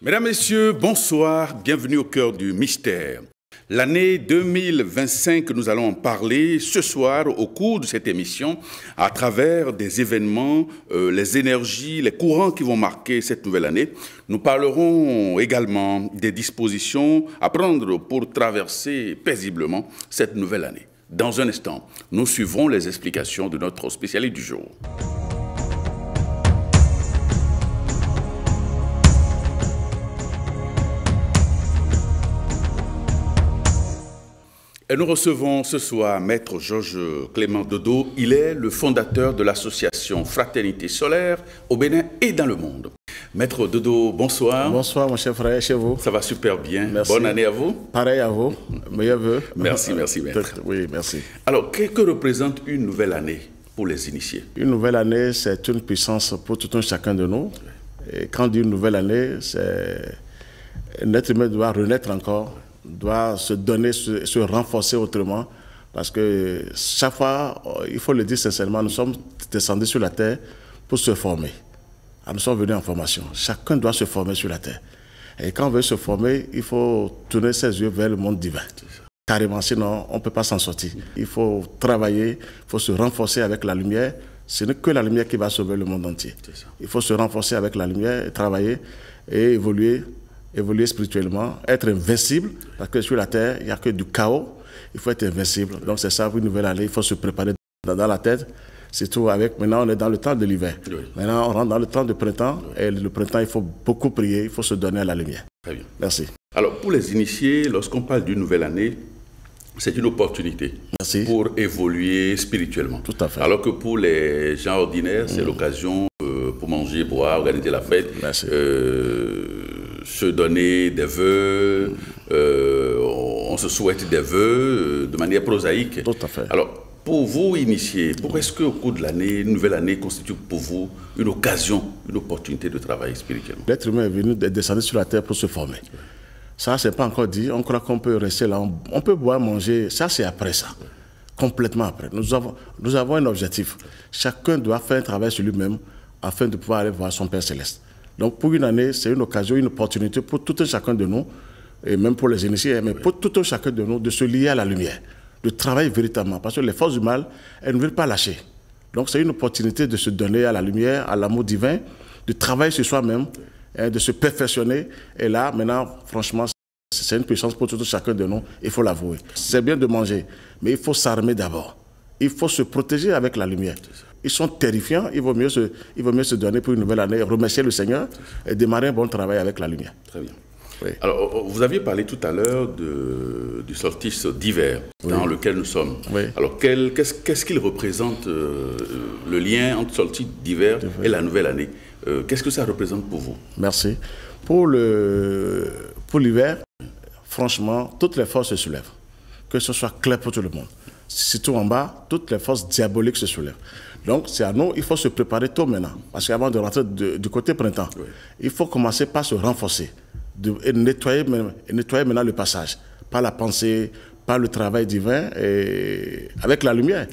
Mesdames, Messieurs, bonsoir, bienvenue au cœur du mystère. L'année 2025, nous allons en parler ce soir au cours de cette émission à travers des événements, les énergies, les courants qui vont marquer cette nouvelle année. Nous parlerons également des dispositions à prendre pour traverser paisiblement cette nouvelle année. Dans un instant, nous suivrons les explications de notre spécialiste du jour. Et nous recevons ce soir Maître Georges Clément Dodo. Il est le fondateur de l'association Fraternité Solaire au Bénin et dans le monde. Maître Dodo, bonsoir. Bonsoir mon cher frère, chez vous. Ça va super bien. Merci. Bonne année à vous. Pareil à vous. Meilleurs vœux. Merci, merci Maître. Oui, merci. Alors, que représente une nouvelle année pour les initiés? Une nouvelle année, c'est une puissance pour tout un chacun de nous. Et quand on dit une nouvelle année, c'est un être humain doit renaître encore, doit se donner, se renforcer autrement. Parce que chaque fois, il faut le dire sincèrement, nous sommes descendus sur la terre pour se former. Nous sommes venus en formation. Chacun doit se former sur la terre. Et quand on veut se former, il faut tourner ses yeux vers le monde divin. Carrément, sinon on ne peut pas s'en sortir. Il faut travailler, il faut se renforcer avec la lumière. Ce n'est que la lumière qui va sauver le monde entier. Il faut se renforcer avec la lumière, et travailler et évoluer spirituellement, être invincible, parce que sur la terre, il n'y a que du chaos, il faut être invincible. Donc c'est ça, pour une nouvelle année, il faut se préparer dans la tête, surtout avec, maintenant on est dans le temps de l'hiver. Oui. Maintenant on rentre dans le temps de printemps, et le printemps, il faut beaucoup prier, il faut se donner à la lumière. Très bien. Merci. Alors pour les initiés, lorsqu'on parle d'une nouvelle année, c'est une opportunité. Merci. Pour évoluer spirituellement. Tout à fait. Alors que pour les gens ordinaires, c'est l'occasion pour manger, boire, organiser la fête. Merci. Se donner des vœux, on se souhaite des vœux de manière prosaïque. Tout à fait. Alors, pour vous initiés, pourquoi est-ce qu'au cours de l'année, une nouvelle année constitue pour vous une occasion, une opportunité de travailler spirituellement? L'être humain est venu descendre sur la terre pour se former. Ça, ce n'est pas encore dit. On croit qu'on peut rester là. On peut boire, manger. Ça, c'est après ça. Complètement après. Nous avons un objectif. Chacun doit faire un travail sur lui-même afin de pouvoir aller voir son Père Céleste. Donc, pour une année, c'est une occasion, une opportunité pour tout un chacun de nous, et même pour les initiés, mais pour tout un chacun de nous, de se lier à la lumière, de travailler véritablement. Parce que les forces du mal, elles ne veulent pas lâcher. Donc, c'est une opportunité de se donner à la lumière, à l'amour divin, de travailler sur soi-même, de se perfectionner. Et là, maintenant, franchement, c'est une puissance pour tout un chacun de nous, il faut l'avouer. C'est bien de manger, mais il faut s'armer d'abord. Il faut se protéger avec la lumière. Ils sont terrifiants, il vaut mieux se donner pour une nouvelle année, remercier le Seigneur et démarrer un bon travail avec la lumière. Très bien. Oui. Alors, vous aviez parlé tout à l'heure du solstice d'hiver dans lequel nous sommes. Oui. Alors, qu'est-ce qu'il représente, le lien entre solstice d'hiver et la nouvelle année? Qu'est-ce que ça représente pour vous? Merci. Pour l'hiver, franchement, toutes les forces se soulèvent. Que ce soit clair pour tout le monde. Surtout en bas, toutes les forces diaboliques se soulèvent. Donc, c'est à nous, il faut se préparer tôt maintenant. Parce qu'avant de rentrer du côté printemps, il faut commencer par se renforcer et nettoyer maintenant le passage. Par la pensée, par le travail divin et avec la lumière.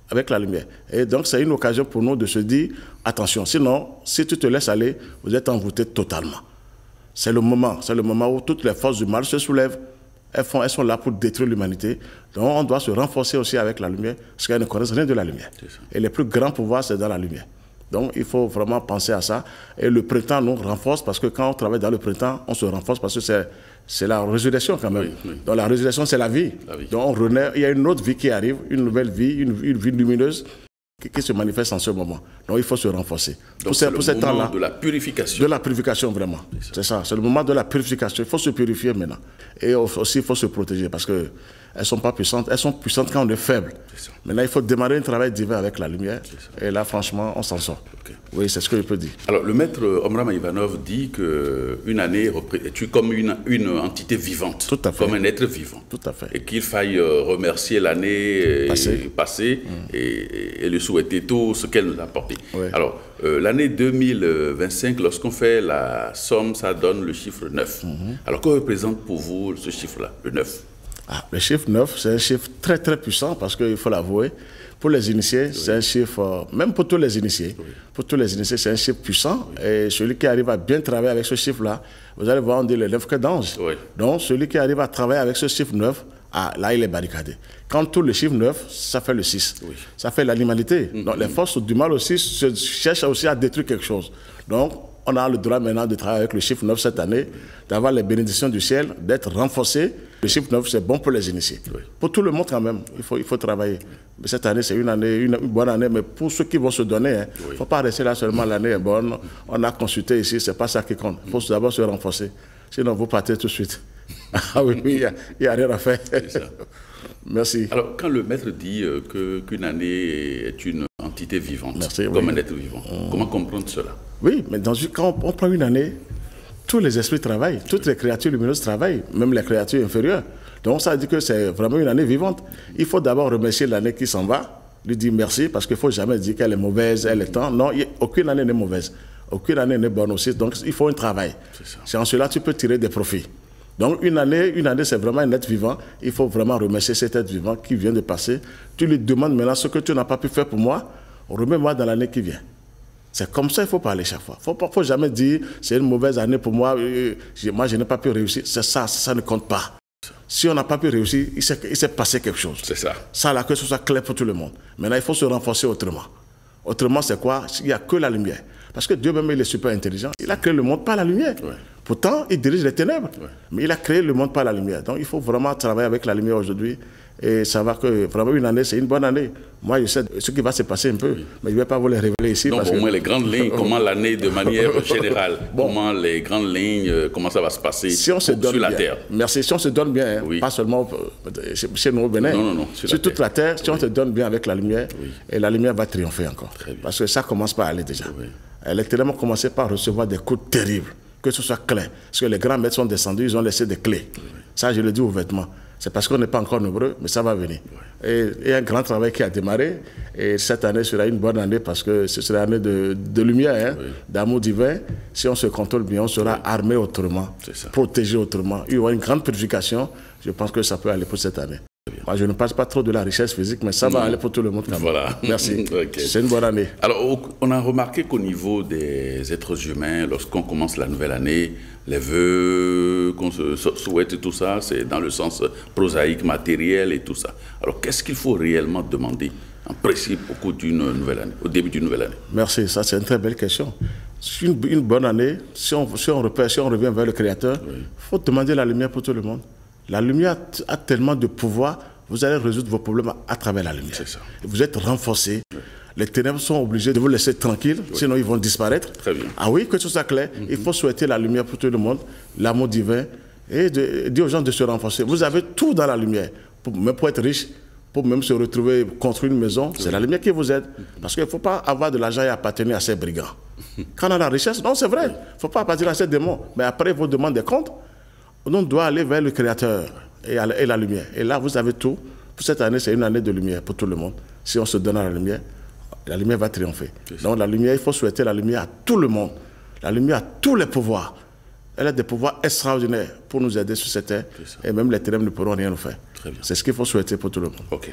Avec la lumière. Et donc, c'est une occasion pour nous de se dire, attention, sinon, si tu te laisses aller, vous êtes envoûté totalement. C'est le moment où toutes les forces du mal se soulèvent. Elles sont là pour détruire l'humanité. Donc on doit se renforcer aussi avec la lumière, parce qu'elles ne connaissent rien de la lumière. Et les plus grands pouvoirs, c'est dans la lumière. Donc il faut vraiment penser à ça. Et le printemps nous renforce, parce que quand on travaille dans le printemps, on se renforce, parce que c'est la résurrection quand même. Oui. Donc la résurrection, c'est la vie. Donc on renaît, il y a une autre vie qui arrive, une nouvelle vie, une vie lumineuse, qui se manifeste en ce moment. Donc il faut se renforcer. Donc c'est le moment de la purification. De la purification, vraiment. C'est ça, c'est le moment de la purification. Il faut se purifier maintenant. Et aussi, il faut se protéger, parce qu'elles ne sont pas puissantes. Elles sont puissantes quand on est faible. Maintenant, il faut démarrer un travail divin avec la lumière. Et là, franchement, on s'en sort. Okay. Oui, c'est ce que je peux dire. Alors, le maître Omraam Ivanov dit qu'une année est comme une entité vivante. Tout à fait. Comme un être vivant. Tout à fait. Et qu'il faille remercier l'année passée et lui souhaiter tout ce qu'elle nous a apporté. Oui. Alors, l'année 2025, lorsqu'on fait la somme, ça donne le chiffre 9. Alors, que représente pour vous ce chiffre-là, le 9? Le chiffre 9, c'est un chiffre très très puissant, parce qu'il faut l'avouer. Pour les initiés, c'est un chiffre, même pour tous les initiés, pour tous les initiés, c'est un chiffre puissant. Et celui qui arrive à bien travailler avec ce chiffre-là, vous allez voir, on dit le 9 que d'ange. Donc, celui qui arrive à travailler avec ce chiffre 9, là, il est barricadé. Quand tout le chiffre 9, ça fait le 6. Ça fait l'animalité. Donc, les forces du mal aussi cherchent aussi à détruire quelque chose. Donc, on a le droit maintenant de travailler avec le chiffre 9 cette année, d'avoir les bénédictions du ciel, d'être renforcé. Le chiffre 9, c'est bon pour les initiés. Pour tout le monde quand même, il faut travailler. Mais cette année, c'est une bonne année, mais pour ceux qui vont se donner, il ne faut pas rester là seulement l'année est bonne. On a consulté ici, ce n'est pas ça qui compte. Il faut d'abord se renforcer. Sinon, vous partez tout de suite. Ah oui, il n'y a rien à faire. Merci. Alors, quand le maître dit qu'une année est une entité vivante, comme un être vivant, comment comprendre cela? Oui, mais quand on prend une année, tous les esprits travaillent, toutes les créatures lumineuses travaillent, même les créatures inférieures. Donc ça veut dire que c'est vraiment une année vivante. Il faut d'abord remercier l'année qui s'en va, lui dire merci, parce qu'il ne faut jamais dire qu'elle est mauvaise, elle est temps. Non, aucune année n'est mauvaise, aucune année n'est bonne aussi. Donc il faut un travail. C'est en cela que tu peux tirer des profits. Donc une année c'est vraiment un être vivant. Il faut vraiment remercier cet être vivant qui vient de passer. Tu lui demandes maintenant ce que tu n'as pas pu faire pour moi, remets-moi dans l'année qui vient. C'est comme ça qu'il faut parler chaque fois. Il ne faut jamais dire c'est une mauvaise année pour moi, moi je n'ai pas pu réussir. C'est ça, ça ne compte pas. Si on n'a pas pu réussir, il s'est passé quelque chose. C'est ça. Ça là, que ce soit clair pour tout le monde. Maintenant, il faut se renforcer autrement. Autrement, c'est quoi? Il n'y a que la lumière. Parce que Dieu même, il est super intelligent. Il a créé le monde par la lumière. Pourtant, il dirige les ténèbres. Mais il a créé le monde par la lumière. Donc, il faut vraiment travailler avec la lumière aujourd'hui et savoir que vraiment une année, c'est une bonne année. Moi, je sais ce qui va se passer un peu, mais je ne vais pas vous les révéler ici. Donc, au moins, les grandes lignes, comment l'année de manière générale, comment les grandes lignes, comment ça va se passer sur la Terre. Merci. Si on se donne bien, pas seulement chez nous au Bénin, sur toute la Terre, si on se donne bien avec la lumière, et la lumière va triompher encore. Parce que ça commence par aller déjà. Elle est tellement commencé par recevoir des coups terribles, que ce soit clair. Parce que les grands maîtres sont descendus, ils ont laissé des clés. Ça, je le dis ouvertement. C'est parce qu'on n'est pas encore nombreux, mais ça va venir. Et il y a un grand travail qui a démarré. Et cette année sera une bonne année parce que ce sera une année de lumière, d'amour divin. Si on se contrôle bien, on sera armé autrement, protégé autrement. Il y aura une grande purification. Je pense que ça peut aller pour cette année. Moi, je ne parle pas trop de la richesse physique, mais ça va aller pour tout le monde quand même. Voilà. Merci. C'est une bonne année. Alors, on a remarqué qu'au niveau des êtres humains, lorsqu'on commence la nouvelle année, les vœux qu'on se souhaite et tout ça, c'est dans le sens prosaïque, matériel et tout ça. Alors, qu'est-ce qu'il faut réellement demander en principe au cours d'une nouvelle année, au début d'une nouvelle année? Merci, ça c'est une très belle question. Une bonne année, si on revient vers le Créateur, il faut demander la lumière pour tout le monde. La lumière a tellement de pouvoir, vous allez résoudre vos problèmes à travers la lumière. C'est ça. Vous êtes renforcés. Les ténèbres sont obligées de vous laisser tranquille, sinon ils vont disparaître. Très bien. Ah oui, que tout soit clair. Il faut souhaiter la lumière pour tout le monde, l'amour divin, et dire aux gens de se renforcer. Vous avez tout dans la lumière. Même pour être riche, pour même se retrouver, construire une maison, c'est la lumière qui vous aide. Parce qu'il ne faut pas avoir de l'argent et appartenir à ces brigands. Quand on a la richesse, non, c'est vrai. Il ne faut pas appartenir à ces démons. Mais après, ils vous demandent des comptes. On doit aller vers le Créateur et la lumière. Et là, vous avez tout. Pour cette année, c'est une année de lumière pour tout le monde. Si on se donne à la lumière va triompher. Donc la lumière, il faut souhaiter la lumière à tout le monde. La lumière à tous les pouvoirs. Elle a des pouvoirs extraordinaires pour nous aider sur cette terre. Et même les ténèbres ne pourront rien nous faire. C'est ce qu'il faut souhaiter pour tout le monde. Ok.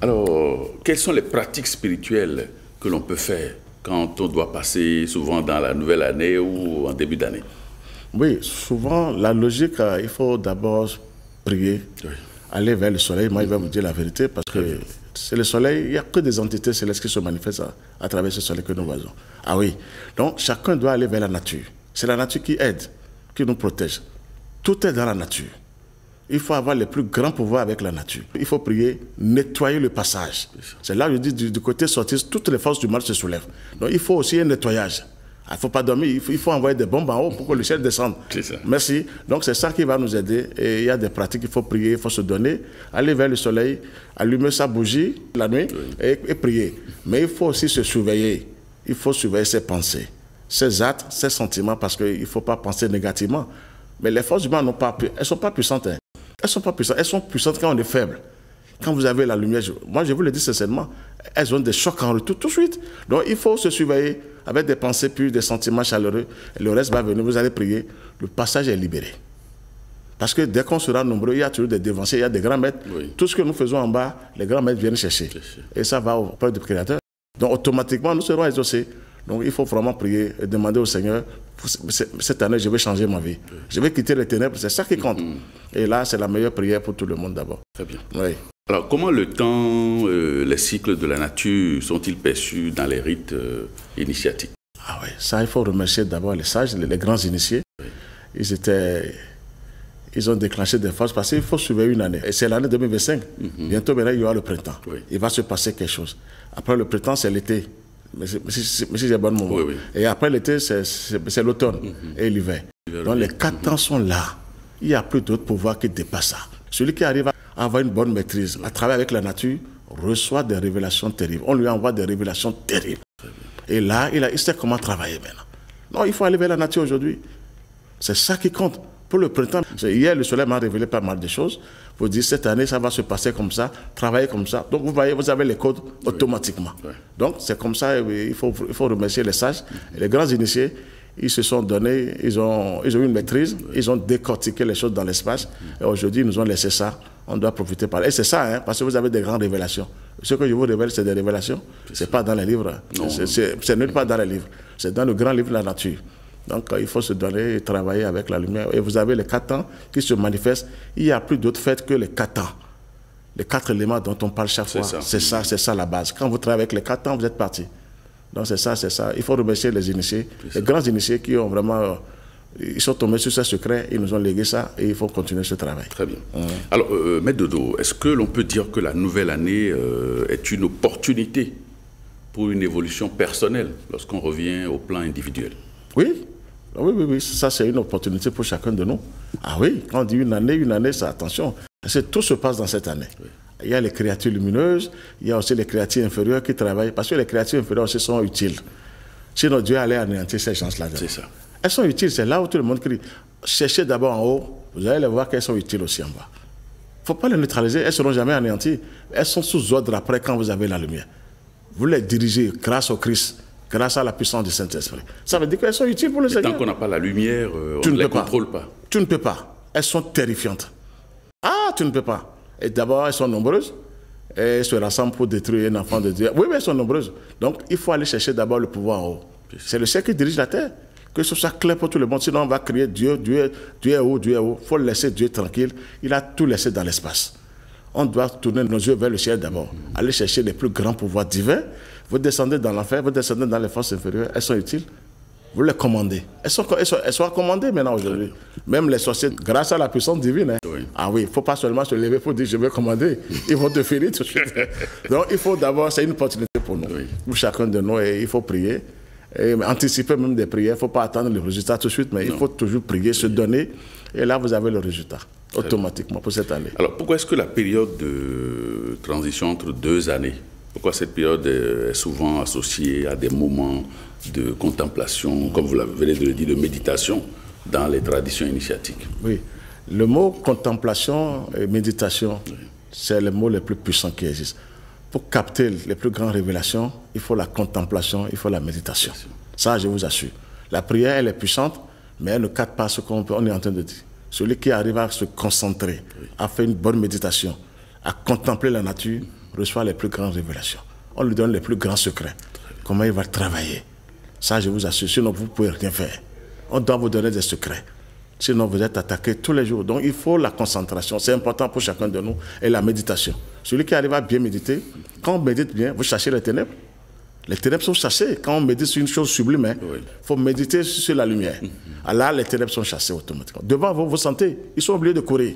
Alors, quelles sont les pratiques spirituelles que l'on peut faire quand on doit passer souvent dans la nouvelle année ou en début d'année? Oui, souvent, la logique, il faut d'abord prier, aller vers le soleil. Moi, je vais vous dire la vérité, parce que c'est le soleil, il n'y a que des entités célestes qui se manifestent à travers ce soleil que nous voyons. Ah oui, donc chacun doit aller vers la nature. C'est la nature qui aide, qui nous protège. Tout est dans la nature. Il faut avoir les plus grands pouvoirs avec la nature. Il faut prier, nettoyer le passage. C'est là où je dis, du côté sortiste, toutes les forces du mal se soulèvent. Donc il faut aussi un nettoyage. Il ne faut pas dormir, il faut envoyer des bombes en haut pour que le ciel descende. Merci. Donc c'est ça qui va nous aider. Et il y a des pratiques, il faut prier, il faut se donner, aller vers le soleil, allumer sa bougie la nuit et prier. Mais il faut aussi se surveiller. Il faut surveiller ses pensées, ses actes, ses sentiments, parce qu'il ne faut pas penser négativement. Mais les forces humaines elles ne sont pas puissantes. Hein. Elles sont pas puissantes. Elles sont puissantes quand on est faible. Quand vous avez la lumière, moi je vous le dis sincèrement, elles ont des chocs en retour tout de suite. Donc il faut se surveiller avec des pensées pures, des sentiments chaleureux. Et le reste va venir, vous allez prier. Le passage est libéré. Parce que dès qu'on sera nombreux, il y a toujours des devanciers, il y a des grands maîtres. Oui. Tout ce que nous faisons en bas, les grands maîtres viennent chercher. Et ça va auprès du Créateur. Donc automatiquement, nous serons exaucés. Donc il faut vraiment prier et demander au Seigneur, cette année, je vais changer ma vie. Oui. Je vais quitter les ténèbres, c'est ça qui compte. Et là, c'est la meilleure prière pour tout le monde d'abord. Très bien. Oui. Alors, comment le temps, les cycles de la nature sont-ils perçus dans les rites initiatiques? Ah oui, ça, il faut remercier d'abord les sages, les grands initiés. Oui. Ils ont déclenché des forces parce qu'il faut suivre une année. Et c'est l'année 2025. Bientôt, maintenant, il y aura le printemps. Oui. Il va se passer quelque chose. Après le printemps, c'est l'été. Mais si j'ai bon moment. Oui, oui. Et après l'été, c'est l'automne et l'hiver. Donc les 4 temps sont là. Il n'y a plus d'autre pouvoir qui dépasse ça. Celui qui arrive à avoir une bonne maîtrise, à travailler avec la nature, reçoit des révélations terribles. On lui envoie des révélations terribles. Et là, il sait comment travailler maintenant. Non, il faut aller vers la nature aujourd'hui. C'est ça qui compte. Pour le printemps, hier, le soleil m'a révélé pas mal de choses. Vous dites, cette année, ça va se passer comme ça, travailler comme ça. Donc, vous voyez, vous avez les codes automatiquement. Oui. Donc, c'est comme ça, il faut remercier les sages. Les grands initiés, ils se sont donnés, ils ont eu une maîtrise, ils ont décortiqué les choses dans l'espace. Et aujourd'hui, ils nous ont laissé ça. On doit profiter par là. Et c'est ça, hein, parce que vous avez des grandes révélations. Ce que je vous révèle, c'est des révélations. Ce n'est pas dans les livres. C'est nulle part dans les livres. C'est dans le grand livre de la nature. Donc, il faut se donner et travailler avec la lumière. Et vous avez les 4 temps qui se manifestent. Il n'y a plus d'autres fêtes que les 4 temps. Les 4 éléments dont on parle chaque fois. C'est ça la base. Quand vous travaillez avec les 4 temps, vous êtes parti. Donc, c'est ça. Il faut remercier les initiés, les grands initiés qui ont vraiment... Ils sont tombés sur ce secret, ils nous ont légué ça et il faut continuer ce travail. Très bien. Alors, Maître Dodo, est-ce que l'on peut dire que la nouvelle année est une opportunité pour une évolution personnelle lorsqu'on revient au plan individuel? Oui. Oui, ça c'est une opportunité pour chacun de nous. Ah oui, quand on dit une année, ça, attention, tout se passe dans cette année. Oui. Il y a les créatures lumineuses, il y a aussi les créatures inférieures qui travaillent, parce que les créatures inférieures aussi sont utiles. Sinon Dieu allait anéantir ces gens-là. C'est ça. Elles sont utiles, c'est là où tout le monde crie. Cherchez d'abord en haut, vous allez les voir qu'elles sont utiles aussi en bas. Il ne faut pas les neutraliser, elles ne seront jamais anéanties. Elles sont sous ordre après quand vous avez la lumière. Vous les dirigez grâce au Christ. Grâce à la puissance du Saint-Esprit. Ça veut dire qu'elles sont utiles pour le Seigneur. Tant qu'on n'a pas la lumière, on ne les contrôle pas. Tu ne peux pas. Elles sont terrifiantes. Ah, tu ne peux pas. Et d'abord, elles sont nombreuses. Et elles se rassemblent pour détruire un enfant de Dieu. Oui, mais elles sont nombreuses. Donc, il faut aller chercher d'abord le pouvoir en haut. C'est le ciel qui dirige la terre. Que ce soit clair pour tout le monde. Sinon, on va crier Dieu est haut, Dieu est haut. Il faut laisser Dieu tranquille. Il a tout laissé dans l'espace. On doit tourner nos yeux vers le ciel d'abord. Aller chercher les plus grands pouvoirs divins. Vous descendez dans l'enfer, vous descendez dans les forces inférieures, elles sont utiles. Vous les commandez. Elles sont commandées maintenant aujourd'hui. Même les sorciers, grâce à la puissance divine. Hein. Oui. Ah oui, il ne faut pas seulement se lever pour dire je vais commander. Ils vont te finir tout de suite. Donc il faut d'abord, c'est une opportunité pour nous. Oui. Pour chacun de nous, et il faut prier. Et anticiper même des prières. Il ne faut pas attendre le résultat tout de suite, mais il faut toujours prier, se donner. Et là, vous avez le résultat automatiquement pour cette année. Alors pourquoi est-ce que la période de transition entre 2 années, pourquoi cette période est souvent associée à des moments de contemplation, comme vous venez de le dire, de méditation dans les traditions initiatiques? Oui. Le mot contemplation et méditation, c'est le mot le plus puissant qui existe. Pour capter les plus grandes révélations, il faut la contemplation, il faut la méditation. Ça, je vous assure. La prière, elle est puissante, mais elle ne capte pas ce qu'on est en train de dire. Celui qui arrive à se concentrer, à faire une bonne méditation, à contempler la nature, reçoit les plus grandes révélations. On lui donne les plus grands secrets. Comment il va travailler. Ça, je vous assure. Sinon, vous ne pouvez rien faire. On doit vous donner des secrets. Sinon, vous êtes attaqué tous les jours. Donc, il faut la concentration. C'est important pour chacun de nous. Et la méditation. Celui qui arrive à bien méditer, quand on médite bien, vous chassez les ténèbres. Les ténèbres sont chassées. Quand on médite sur une chose sublime, il faut méditer sur la lumière. Alors là, les ténèbres sont chassées automatiquement. Devant vous, vous sentez, ils sont obligés de courir.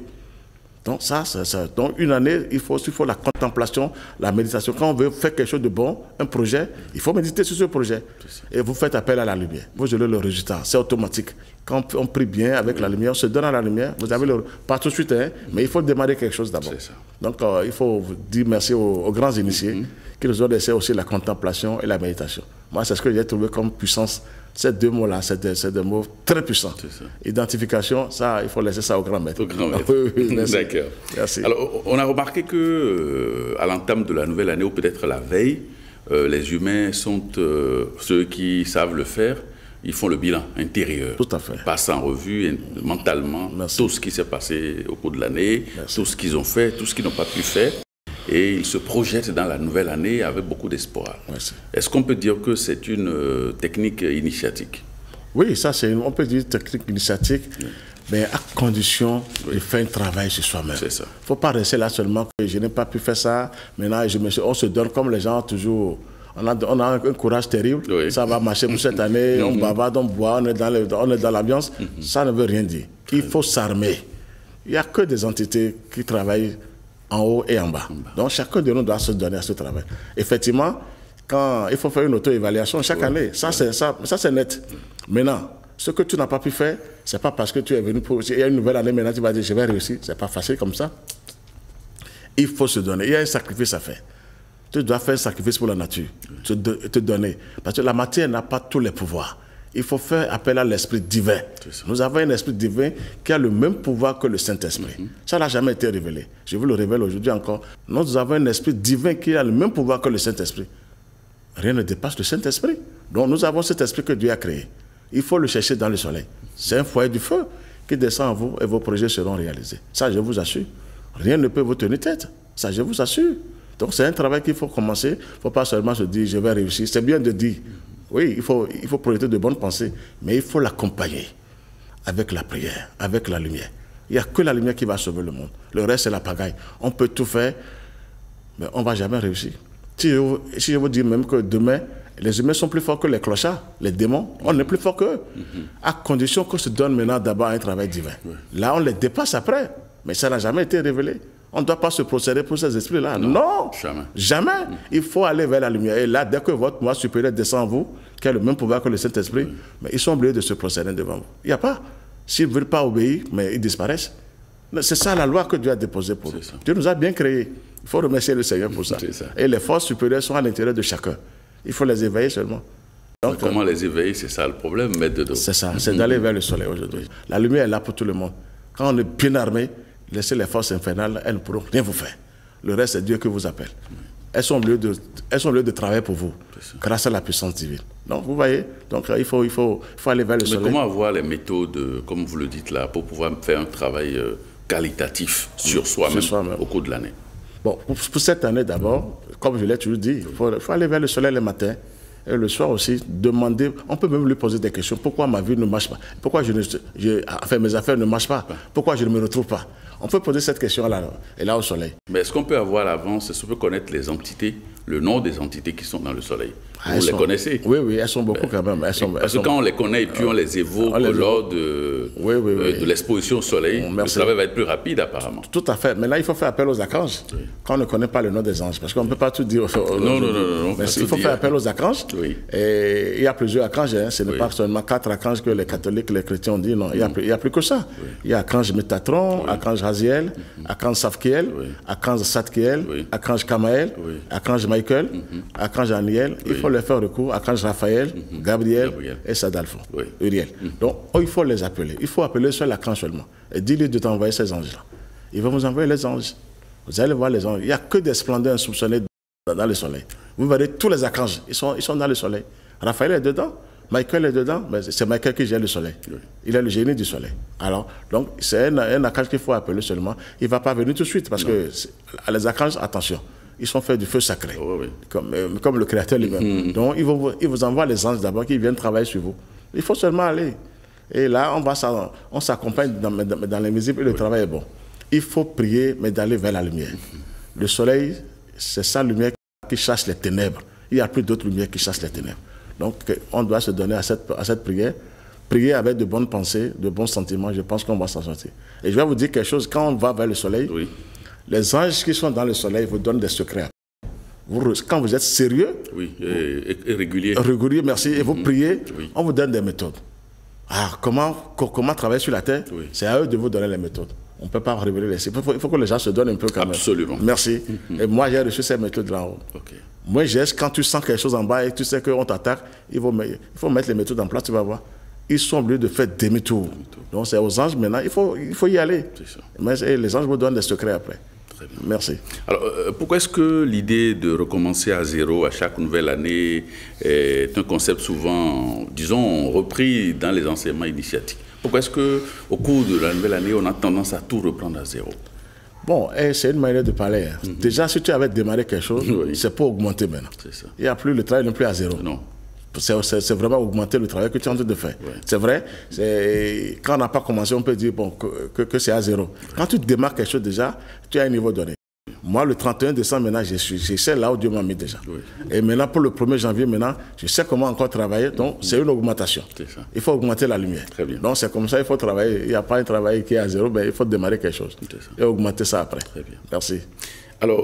Donc, donc une année, il faut la contemplation, la méditation. Quand on veut faire quelque chose de bon, un projet, il faut méditer sur ce projet. Et vous faites appel à la lumière. Vous aurez le résultat. C'est automatique. Quand on prie bien avec la lumière, on se donne à la lumière. Vous avez pas tout de suite, hein, mais il faut démarrer quelque chose d'abord. Donc, il faut dire merci aux grands initiés qui nous ont laissé aussi la contemplation et la méditation. Moi, c'est ce que j'ai trouvé comme puissance. Ces 2 mots-là, c'est des mots très puissants. Identification, ça, il faut laisser ça au grand maître. Au grand maître. D'accord. Merci. Alors, on a remarqué que à l'entame de la nouvelle année, ou peut-être la veille, les humains sont ceux qui savent le faire, ils font le bilan intérieur. Tout à fait. Ils passent en revue mentalement tout ce qui s'est passé au cours de l'année, tout ce qu'ils ont fait, tout ce qu'ils n'ont pas pu faire. Et ils se projettent dans la nouvelle année avec beaucoup d'espoir. Est-ce qu'on peut dire que c'est une technique initiatique? Oui, ça on peut dire technique initiatique, mais à condition de faire un travail sur soi-même. Il ne faut pas rester là seulement que je n'ai pas pu faire ça, maintenant on se donne comme les gens toujours. On a un courage terrible, ça va marcher pour cette année, on bavarde, on boit, on est dans l'ambiance. Ça ne veut rien dire. Il faut s'armer. Il n'y a que des entités qui travaillent en haut et en bas. Donc chacun de nous doit se donner à ce travail. Effectivement, quand il faut faire une auto-évaluation chaque année, ça c'est net. Maintenant, ce que tu n'as pas pu faire, ce n'est pas parce que tu es venu pour... Il y a une nouvelle année, maintenant tu vas dire je vais réussir. Ce n'est pas facile comme ça. Il faut se donner. Il y a un sacrifice à faire. Tu dois faire un sacrifice pour la nature, te donner. Parce que la matière n'a pas tous les pouvoirs. Il faut faire appel à l'esprit divin. Nous avons un esprit divin qui a le même pouvoir que le Saint-Esprit. Ça n'a jamais été révélé. Je vous le révèle aujourd'hui encore. Nous avons un esprit divin qui a le même pouvoir que le Saint-Esprit. Rien ne dépasse le Saint-Esprit. Donc nous avons cet esprit que Dieu a créé. Il faut le chercher dans le soleil. C'est un foyer du feu qui descend en vous et vos projets seront réalisés. Ça, je vous assure. Rien ne peut vous tenir tête. Ça, je vous assure. Donc c'est un travail qu'il faut commencer. Il ne faut pas seulement se dire je vais réussir. C'est bien de dire. Oui, il faut projeter de bonnes pensées, mais il faut l'accompagner avec la prière, avec la lumière. Il n'y a que la lumière qui va sauver le monde. Le reste, c'est la pagaille. On peut tout faire, mais on ne va jamais réussir. Si je vous dis même que demain, les humains sont plus forts que les clochards, les démons, on est plus forts qu'eux, à condition qu'on se donne maintenant d'abord un travail divin. Là, on les dépasse après, mais ça n'a jamais été révélé. On ne doit pas se procéder pour ces esprits-là. Non, jamais. Il faut aller vers la lumière. Et là, dès que votre moi supérieur descend en vous, qui a le même pouvoir que le Saint-Esprit, mais ils sont obligés de se procéder devant vous. Il n'y a pas. S'ils ne veulent pas obéir, mais ils disparaissent. C'est ça la loi que Dieu a déposée pour eux. Dieu nous a bien créés. Il faut remercier le Seigneur pour ça. Et les forces supérieures sont à l'intérieur de chacun. Il faut les éveiller seulement. Donc, comment les éveiller, c'est ça le problème, mettre dedans. C'est ça, c'est d'aller vers le soleil aujourd'hui. La lumière est là pour tout le monde. Quand on est bien armé, laissez les forces infernales, elles ne pourront rien vous faire. Le reste, c'est Dieu qui vous appelle. Elles sont au lieu de travailler pour vous, grâce à la puissance divine. Donc, vous voyez, donc, il faut aller vers le soleil. Mais comment avoir les méthodes, comme vous le dites là, pour pouvoir faire un travail qualitatif sur soi-même au cours de l'année? Bon, pour cette année d'abord, comme je l'ai toujours dit, il faut aller vers le soleil le matin. Et le soir aussi, demander, on peut même lui poser des questions. Pourquoi ma vie ne marche pas? Pourquoi mes affaires ne marchent pas? Pourquoi je ne me retrouve pas? On peut poser cette question là au soleil. Mais est-ce qu'on peut avoir à l'avance, est-ce qu'on peut connaître les entités, le nom des entités qui sont dans le soleil? Vous les connaissez? Oui, elles sont beaucoup quand même. Parce que quand on les connaît et puis on les évoque lors de l'exposition au soleil, le travail va être plus rapide apparemment. Tout à fait. Mais là, il faut faire appel aux archanges. Quand on ne connaît pas le nom des anges, parce qu'on ne peut pas tout dire. Non. Mais il faut faire appel aux archanges. Et il y a plusieurs archanges. Ce n'est pas seulement 4 archanges que les catholiques, les chrétiens ont dit. Non, il y a plus que ça. Il y a archange Métatron, archange Raziel, archange Safkiel, archange Satkiel, archange Kamaël, archange Michael, archange Aniel. Il faut leur faire recours, archange Raphaël, Gabriel et Sadalphon, Uriel. Donc, il faut les appeler. Il faut appeler seul l'archange seulement. Et dis-lui de t'envoyer ces anges-là. Il va vous envoyer les anges. Vous allez voir les anges. Il n'y a que des splendeurs insoupçonnées dans le soleil. Vous verrez tous les archanges. Ils sont dans le soleil. Raphaël est dedans. Michael est dedans. Mais c'est Michael qui gère le soleil. Il est le génie du soleil. Alors, donc, c'est un archange qu'il faut appeler seulement. Il ne va pas venir tout de suite parce que les archanges, attention, ils sont faits du feu sacré, comme le Créateur lui-même. Donc, il vous envoie les anges d'abord qui viennent travailler sur vous. Il faut seulement aller. Et là, on s'accompagne dans l'invisible et le travail est bon. Il faut prier, mais d'aller vers la lumière. Le soleil, c'est sa lumière qui chasse les ténèbres. Il n'y a plus d'autres lumières qui chassent les ténèbres. Donc, on doit se donner à cette prière. Prier avec de bonnes pensées, de bons sentiments, je pense qu'on va s'en sortir. Et je vais vous dire quelque chose, quand on va vers le soleil, les anges qui sont dans le soleil vous donnent des secrets. Quand vous êtes sérieux, et régulier. Régulier, merci, et vous priez, on vous donne des méthodes. Comment travailler sur la terre? C'est à eux de vous donner les méthodes. On ne peut pas révéler les secrets. Il faut que les gens se donnent un peu quand même. Absolument. Merci. Et moi, j'ai reçu ces méthodes là en haut. Moi, quand tu sens quelque chose en bas et tu sais qu'on t'attaque, il faut mettre les méthodes en place, tu vas voir. Ils sont obligés de faire demi-tour. Donc, c'est aux anges maintenant, il faut y aller. Mais les anges vous donnent des secrets après. Très bien. Merci. Alors, pourquoi est-ce que l'idée de recommencer à zéro à chaque nouvelle année est un concept souvent, disons, repris dans les enseignements initiatiques? Pourquoi est-ce qu'au cours de la nouvelle année, on a tendance à tout reprendre à zéro? Bon, c'est une manière de parler. Déjà, si tu avais démarré quelque chose, c'est pour augmenter maintenant. C'est ça. Il n'y a plus, le travail n'est plus à zéro. Non. C'est vraiment augmenter le travail que tu es en train de faire. C'est vrai, quand on n'a pas commencé, on peut dire bon, que c'est à zéro. Quand tu démarres quelque chose déjà, tu as un niveau donné. Moi, le 31 décembre, maintenant, je sais là où Dieu m'a mis déjà. Et maintenant, pour le 1er janvier, maintenant, je sais comment encore travailler. Donc, c'est une augmentation. Ça. Il faut augmenter la lumière. Très bien. Donc, c'est comme ça, il faut travailler. Il n'y a pas un travail qui est à zéro, mais il faut démarrer quelque chose. Et augmenter ça après. Très bien. Merci. Alors,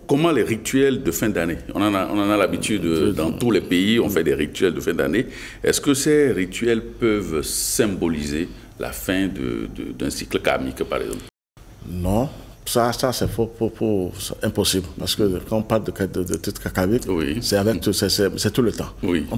comment les rituels de fin d'année, on en a l'habitude, dans tous les pays, on fait des rituels de fin d'année. Est-ce que ces rituels peuvent symboliser la fin d'un cycle karmique, par exemple? Non. Ça c'est impossible. Parce que quand on parle de titre karmique, c'est tout le temps. Oui. On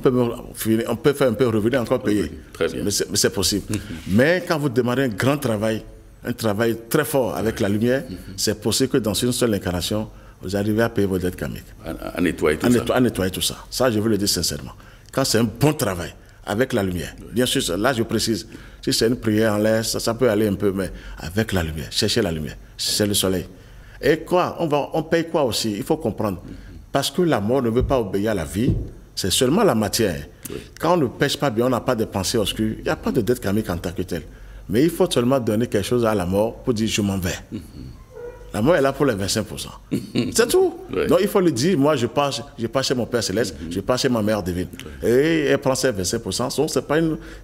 peut faire un peu revenir, encore payer. Oui, très bien. Mais c'est possible. Mais quand vous démarrez un grand travail, un travail très fort avec la lumière, c'est possible que dans une seule incarnation, vous arrivez à payer vos dettes karmiques. À nettoyer tout ça. À nettoyer tout ça. Ça, je veux le dire sincèrement. Quand c'est un bon travail, avec la lumière. Bien sûr, là je précise, si c'est une prière en l'air, ça peut aller un peu, mais avec la lumière, chercher la lumière, c'est le soleil. Et quoi, on paye quoi aussi? Il faut comprendre. Parce que la mort ne veut pas obéir à la vie, c'est seulement la matière. Quand on ne pêche pas bien, on n'a pas de pensée obscure, il n'y a pas de dette karmique en tant que telle. Mais il faut seulement donner quelque chose à la mort pour dire je m'en vais. La mort est là pour les 25%. C'est tout. Donc il faut lui dire, moi je pars chez mon Père Céleste, je pars chez ma Mère Divine. Et elle prend ses 25%. Donc c'est pas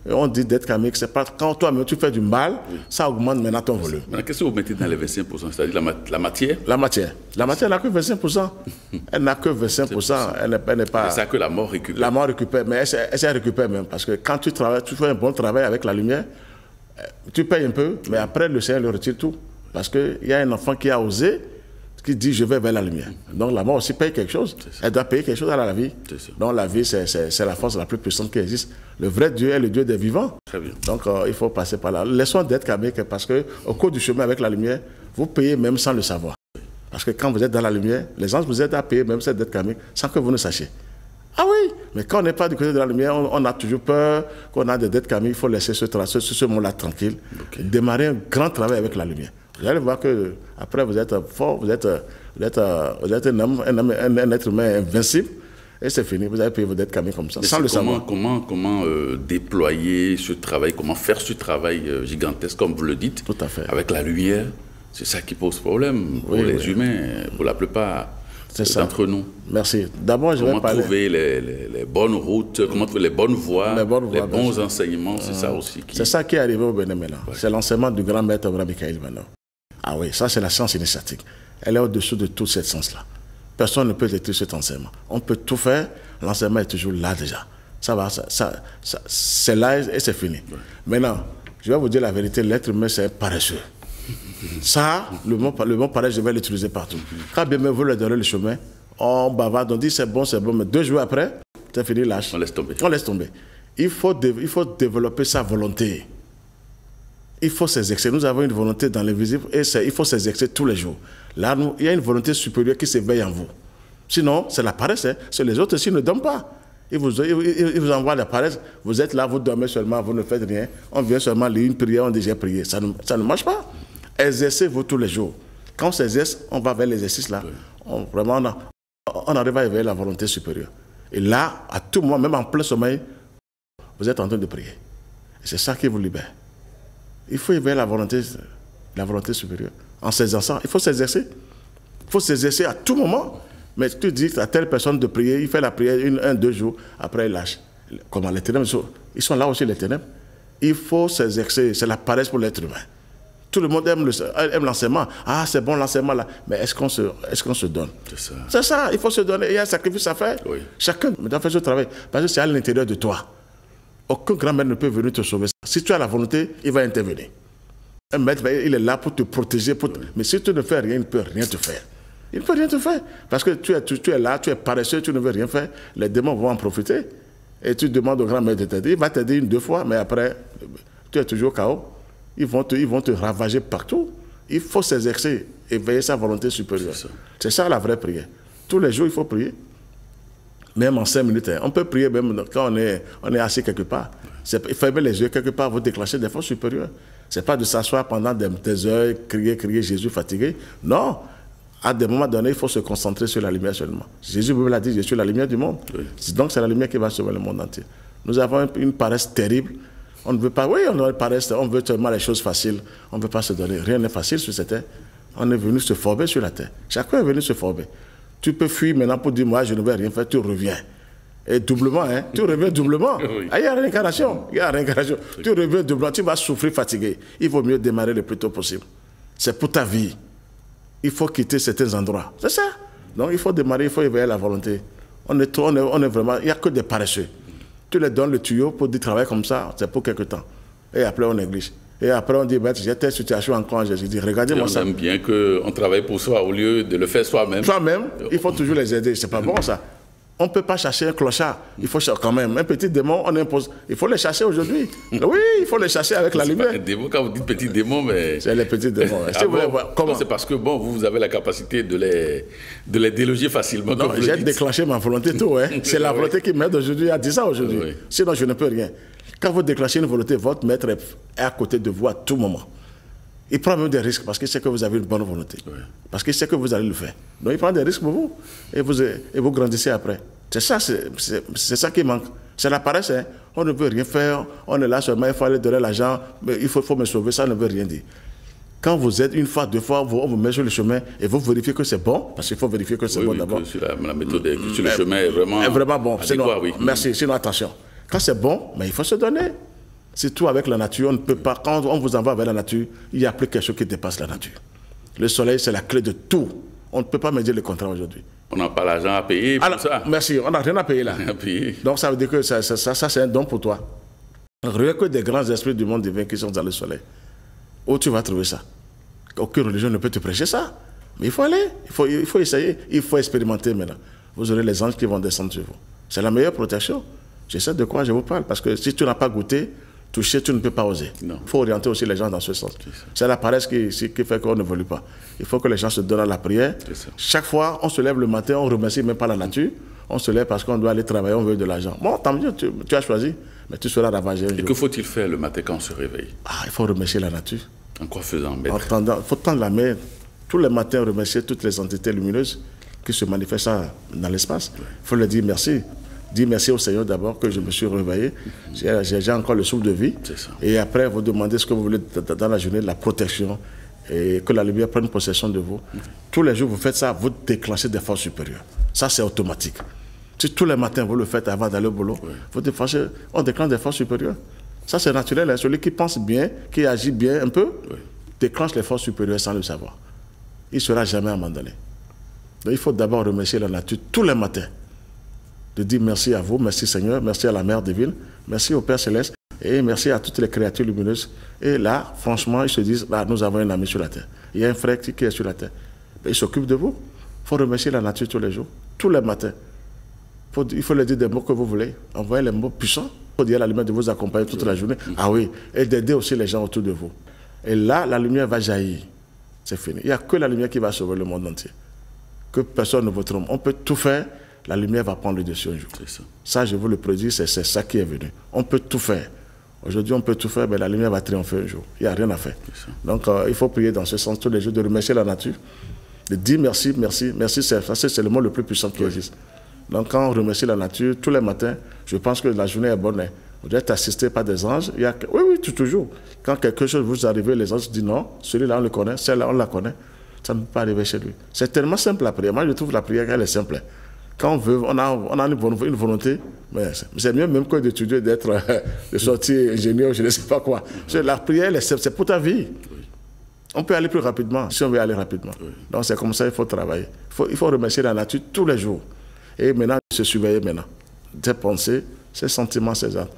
on dit dette karmique, c'est pas quand toi-même tu fais du mal, ça augmente maintenant ton volume. Maintenant, qu'est-ce que vous mettez dans les 25%? C'est-à-dire la matière? La matière. La matière n'a que 25%. Elle n'a que 25%. Elle n'est pas. C'est ça que la mort récupère. La mort récupère, mais elle récupère même. Parce que quand tu travailles, tu fais un bon travail avec la lumière, tu payes un peu, mais après le Seigneur le retire tout. Parce qu'il y a un enfant qui a osé, qui dit je vais vers la lumière. Donc la mort aussi paye quelque chose. Elle doit payer quelque chose à la vie. Donc la vie, c'est la force la plus puissante qui existe. Le vrai Dieu est le Dieu des vivants. Très bien. Donc il faut passer par là. Laissons d'être karmique parce qu'au cours du chemin avec la lumière, vous payez même sans le savoir. Parce que quand vous êtes dans la lumière, les anges vous aident à payer même cette dette karmique sans que vous ne sachiez. Ah oui, mais quand on n'est pas du côté de la lumière, on a toujours peur qu'on a des dettes karmiques. Il faut laisser ce monde-là tranquille. Démarrer un grand travail avec la lumière. Vous allez voir que après vous êtes fort, vous êtes un être humain invincible, et c'est fini. Vous avez payé vos dettes karmiques comme ça, sans le savoir. Comment déployer ce travail, comment faire ce travail gigantesque, comme vous le dites, tout à fait, avec la lumière? C'est ça qui pose problème pour les humains, pour la plupart d'entre nous. Merci. D'abord, je vais parler. Comment trouver les bonnes routes, comment trouver les bonnes voies, les bons enseignements, c'est ça aussi. C'est ça qui est arrivé au Bénin maintenant. C'est l'enseignement du grand maître Abraham Michael maintenant. Ah oui, ça c'est la science initiatique. Elle est au-dessous de toute cette science-là. Personne ne peut détruire cet enseignement. On peut tout faire, l'enseignement est toujours là déjà. C'est là et c'est fini. Maintenant, je vais vous dire la vérité, l'être humain c'est paresseux. Ça, le mot pareil, je vais l'utiliser partout. Quand bien même vous leur donnez le chemin, on bavarde, on dit c'est bon, mais 2 jours après, c'est fini, lâche. On laisse tomber. On laisse tomber. Il faut développer sa volonté. Il faut s'exercer. Nous avons une volonté dans l'invisible et il faut s'exercer tous les jours. Là, il y a une volonté supérieure qui s'éveille en vous. Sinon, c'est la paresse. C'est les autres aussi ne donnent pas. Ils vous envoient la paresse. Vous êtes là, vous dormez seulement, vous ne faites rien. On vient seulement lire une prière, on dit j'ai prié. Ça ne marche pas. Exercez-vous tous les jours. Quand on s'exerce, on va vers l'exercice là. On arrive à éveiller la volonté supérieure. Et là, à tout moment, même en plein sommeil, vous êtes en train de prier. Et c'est ça qui vous libère. Il faut éveiller la volonté supérieure. En s'exerçant, il faut s'exercer. Il faut s'exercer à tout moment. Mais tu dis à telle personne de prier, il fait la prière 1-2 jours, après il lâche. Comment les ténèbres, ils sont là aussi les ténèbres. Il faut s'exercer, c'est la paresse pour l'être humain. Tout le monde aime l'enseignement. Ah, c'est bon l'enseignement là. Mais est-ce qu'on se donne? C'est ça, il faut se donner. Il y a un sacrifice à faire. Oui. Chacun doit faire ce travail. Parce que c'est à l'intérieur de toi. Aucun grand-mère ne peut venir te sauver. Si tu as la volonté, il va intervenir. Un maître, il est là pour te protéger. Mais si tu ne fais rien, il ne peut rien te faire. Il ne peut rien te faire. Parce que tu es là, tu es paresseux, tu ne veux rien faire. Les démons vont en profiter. Et tu demandes au grand-mère de t'aider. Il va t'aider 1-2 fois, mais après, tu es toujours KO. Ils vont te ravager partout. Il faut s'exercer et veiller sa volonté supérieure. C'est ça la vraie prière. Tous les jours, il faut prier. Même en 5 minutes. On peut prier même quand on est assis quelque part. Fermer les yeux quelque part, vous déclenchez des forces supérieures. Ce n'est pas de s'asseoir pendant des heures, crier Jésus fatigué. Non. À des moments donnés, il faut se concentrer sur la lumière seulement. Jésus l'a dit, je suis la lumière du monde. Oui. Donc c'est la lumière qui va sauver le monde entier. Nous avons une paresse terrible. On ne veut pas, oui, on a une paresse, on veut seulement les choses faciles. On ne veut pas se donner. Rien n'est facile sur cette terre. On est venu se former sur la terre. Chacun est venu se former. Tu peux fuir maintenant pour dire, moi, je ne vais rien faire, tu reviens. Et doublement, hein, tu reviens doublement. Oui. Ah, il y a réincarnation. Il y a réincarnation. Oui. Tu reviens doublement, tu vas souffrir, fatigué. Il vaut mieux démarrer le plus tôt possible. C'est pour ta vie. Il faut quitter certains endroits. C'est ça. Donc il faut démarrer, il faut éveiller la volonté. On est vraiment, il n'y a que des paresseux. Tu leur donnes le tuyau pour dire travailler comme ça, c'est pour quelque temps. Et après on néglige. Et après on dit, j'ai telle situation encore, je dis, regardez-moi ça. On aime bien qu'on travaille pour soi au lieu de le faire soi-même. Soi-même, il faut toujours les aider, c'est pas bon ça. On ne peut pas chercher un clochard. Il faut quand même. Un petit démon, on impose. Il faut les chasser aujourd'hui. Oui, il faut les chasser avec la lumière. Un démon, quand vous dites petit démon, mais... C'est les petits démons. Si vous voulez voir, comment? C'est parce que bon, vous avez la capacité de les déloger facilement. Non, j'ai déclenché ma volonté tout. Hein. C'est la volonté qui m'aide aujourd'hui à dire ça aujourd'hui. Oui. Sinon, je ne peux rien. Quand vous déclenchez une volonté, votre maître est à côté de vous à tout moment. Il prend même des risques parce qu'il sait que vous avez une bonne volonté. Oui. Parce qu'il sait que vous allez le faire. Donc il prend des risques pour vous. Et vous grandissez après. C'est ça qui manque. C'est la paresse. Hein. On ne veut rien faire. On est là seulement, il faut aller donner l'argent. Il faut me sauver. Ça ne veut rien dire. Quand vous êtes une fois, deux fois, on vous met sur le chemin et vous vérifiez que c'est bon. Parce qu'il faut vérifier que c'est bon d'abord. La méthode sur le chemin est vraiment bon. Adéquat, oui. Merci. Sinon, attention. Quand c'est bon, mais il faut se donner. C'est tout avec la nature. On ne peut pas. Quand on vous envoie vers la nature, il n'y a plus quelque chose qui dépasse la nature. Le soleil, c'est la clé de tout. On ne peut pas me dire le contraire aujourd'hui. On n'a pas l'argent à payer pour ça. Merci, on n'a rien à payer là. Donc ça veut dire que ça c'est un don pour toi. Rien que des grands esprits du monde divin qui sont dans le soleil. Où tu vas trouver ça? Aucune religion ne peut te prêcher ça. Mais il faut aller, il faut essayer, il faut expérimenter maintenant. Vous aurez les anges qui vont descendre sur vous. C'est la meilleure protection. Je sais de quoi je vous parle. Parce que si tu n'as pas goûté, toucher, tu ne peux pas oser. Il faut orienter aussi les gens dans ce sens. C'est la paresse qui fait qu'on ne veut pas. Il faut que les gens se donnent à la prière. Chaque fois, on se lève le matin, on ne remercie même pas la nature. On se lève parce qu'on doit aller travailler, on veut de l'argent. Bon, tant mieux, tu as choisi, mais tu seras ravagé un jour. Et que faut-il faire le matin quand on se réveille? Il faut remercier la nature. En quoi faisant, maître? Il faut tendre la main. Tous les matins, remercier toutes les entités lumineuses qui se manifestent dans l'espace. Il faut leur dire merci. Dis merci au Seigneur d'abord que je me suis réveillé. J'ai encore le souffle de vie. Et après, vous demandez ce que vous voulez dans la journée, la protection, et que la lumière prenne possession de vous. Tous les jours, vous faites ça, vous déclenchez des forces supérieures. Ça, c'est automatique. Si tous les matins, vous le faites avant d'aller au boulot, on déclenche des forces supérieures. Ça, c'est naturel. Hein. Celui qui pense bien, qui agit bien un peu, déclenche les forces supérieures sans le savoir. Il ne sera jamais abandonné. Donc, il faut d'abord remercier la nature tous les matins. De dire merci à vous, merci Seigneur, merci à la Mère divine, merci au Père Céleste et merci à toutes les créatures lumineuses. Et là, franchement, ils se disent, là, nous avons un ami sur la terre. Il y a un frère qui est sur la terre. Mais il s'occupe de vous. Il faut remercier la nature tous les jours, tous les matins. Il faut leur dire des mots que vous voulez. Envoyez les mots puissants. Il faut dire à la lumière de vous accompagner toute la journée. Ah oui, et d'aider aussi les gens autour de vous. Et là, la lumière va jaillir. C'est fini. Il n'y a que la lumière qui va sauver le monde entier. Que personne ne vous trompe. On peut tout faire. La lumière va prendre le dessus un jour. Ça, je vous le prédis, c'est ça qui est venu. On peut tout faire. Aujourd'hui, on peut tout faire, mais la lumière va triompher un jour. Il n'y a rien à faire. Donc, il faut prier dans ce sens tous les jours, de remercier la nature, de dire merci, merci, merci, c'est le mot le plus puissant qui existe. Donc, quand on remercie la nature, tous les matins, je pense que la journée est bonne. Vous êtes assisté par des anges. Oui, toujours. Quand quelque chose vous arrive, les anges disent non, celui-là, on le connaît, celle-là, on la connaît. Ça ne peut pas arriver chez lui. C'est tellement simple la prière. Moi, je trouve la prière qu'elle est simple. Quand on veut, on a une volonté, mais c'est mieux même que d'étudier, de sortir ingénieur, je ne sais pas quoi. La prière, c'est pour ta vie. On peut aller plus rapidement, si on veut aller rapidement. Donc c'est comme ça, il faut travailler. Il faut remercier la nature tous les jours. Et maintenant, se surveiller maintenant. Ses pensées, ses sentiments, ses actes.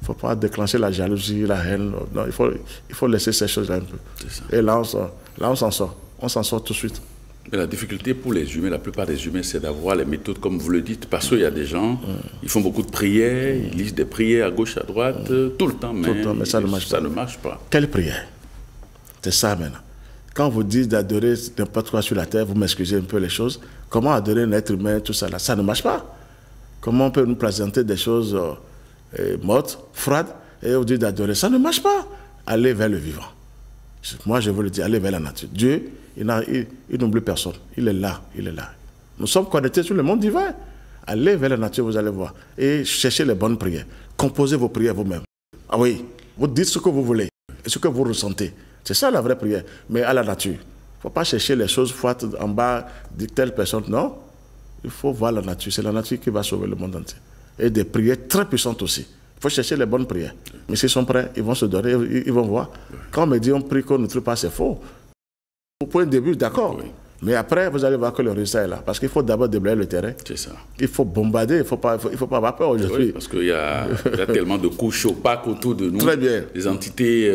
Il ne faut pas déclencher la jalousie, la haine. Non, il faut laisser ces choses-là un peu. Et là, on s'en sort. On s'en sort tout de suite. Mais la difficulté pour les humains, la plupart des humains, c'est d'avoir les méthodes comme vous le dites, parce qu'il y a des gens, ils font beaucoup de prières, ils lisent des prières à gauche, à droite, tout le temps, mais ça ne marche pas. Quelle prière? C'est ça maintenant. quand vous dites d'adorer n'importe quoi sur la terre, vous m'excusez un peu les choses. Comment adorer un être humain, tout ça là, ça ne marche pas. Comment on peut nous présenter des choses mortes, froides, et on dit d'adorer? Ça ne marche pas. Allez vers le vivant. Moi, je veux le dire, allez vers la nature. Dieu, il n'oublie personne. Il est là, il est là. Nous sommes connectés sur le monde divin. Allez vers la nature, vous allez voir. Et cherchez les bonnes prières. Composez vos prières vous-même. Ah oui, vous dites ce que vous voulez, et ce que vous ressentez. C'est ça la vraie prière, mais à la nature. Il ne faut pas chercher les choses froides en bas de telle personne. Non, il faut voir la nature. C'est la nature qui va sauver le monde entier. Et des prières très puissantes aussi. Il faut chercher les bonnes prières. Mais s'ils sont prêts, ils vont se donner, ils vont voir. Quand on me dit on prie qu'on ne trouve pas, c'est faux. Au point de début, d'accord. Oui. Mais après, vous allez voir que le résultat est là. Parce qu'il faut d'abord déblayer le terrain. C'est ça. Il faut bombarder, il ne faut pas avoir peur aujourd'hui. Oui, parce qu'il y a tellement de couches opaques autour de nous. Très bien. Des entités